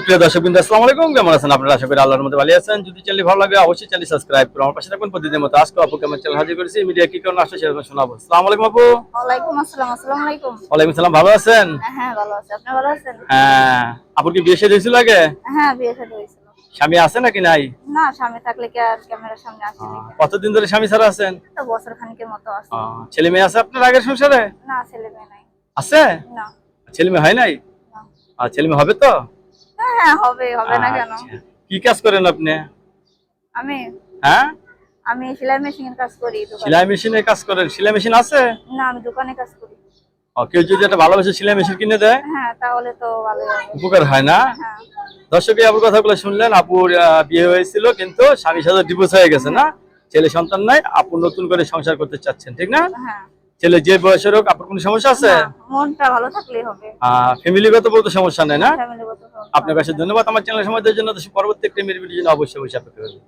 সুপ্রিয় দর্শকবৃন্দ, আসসালামু আলাইকুম। কেমন আছেন আপনারা? আশা করি আল্লাহর মধ্যে ভালো আছেন। যদি চ্যানেল ভালো লাগে অবশ্যই চ্যানেল সাবস্ক্রাইব করুন। আমার পাশে থাকবেন প্রতিদিনের মতো। আজকে আপুকে আমার চ্যানেল হাজির করেছি। মিডিয়া কি কারণে আসছে সেরকম শোনাবো। আসসালামু আলাইকুম আপু। ওয়ালাইকুম আসসালাম। আসসালামু আলাইকুম। ওয়ালাইকুম আসসালাম। ভালো আছেন? হ্যাঁ, ভালো আছি। আপনি ভালো আছেন? হ্যাঁ। আপুর কি বিয়ে শাদী হয়েছিল আগে? হ্যাঁ, বিয়ে শাদী হয়েছিল। স্বামী আছে নাকি নাই? না, স্বামী থাকলে কি আর ক্যামেরার সামনে আসি নাকি? কতদিন ধরে স্বামী ছাড়া আছেন? তো বছর খানিকের মতো আছে। ছেলে মেয়ে আছে আপনার আগের সংসারে? না, ছেলে মেয়ে নাই। আছে? না, ছেলে মেয়ে হয় নাই? না। ছেলে মেয়ে হবে তো? হ্যাঁ, হবে না কেন? আচ্ছা। কি কাজ করেন আপনি? আমি হ্যাঁ? আমি সেলাই মেশিনের কাজ করি দোকানে। সেলাই মেশিনের কাজ করেন? সেলাই মেশিন আছে? না, আমি দোকানে কাজ করি। কেউ যদি একটা ভালোবেসে সেলাই মেশিন কিনে দেয় হ্যাঁ, তাহলে তো ভালোই হবে। উপকার হয় না? হ্যাঁ, দর্শক আপুর কথাগুলো শুনলেন। আপুর বিয়ে হয়েছিল কিন্তু স্বামীর সাথে ডিভোর্স হয়ে গেছে না? ছেলে সন্তান নাই, আপু নতুন করে সংসার করতে চাচ্ছেন, ঠিক না? হ্যাঁ। ছেলে যে বয়সের হোক, আপুর কোনো সমস্যা আছে? না, মনটা ভালো থাকলেই হবে। ফ্যামিলিগত বলতে সমস্যা নেই না? ফ্যামিলিগত সমস্যা আপনার কাছে ধন্যবাদ আমার চ্যানেল সময় দেওয়ার জন্য। পরবর্তী একটা ভিডিওর জন্য অবশ্যই অপেক্ষা করবেন।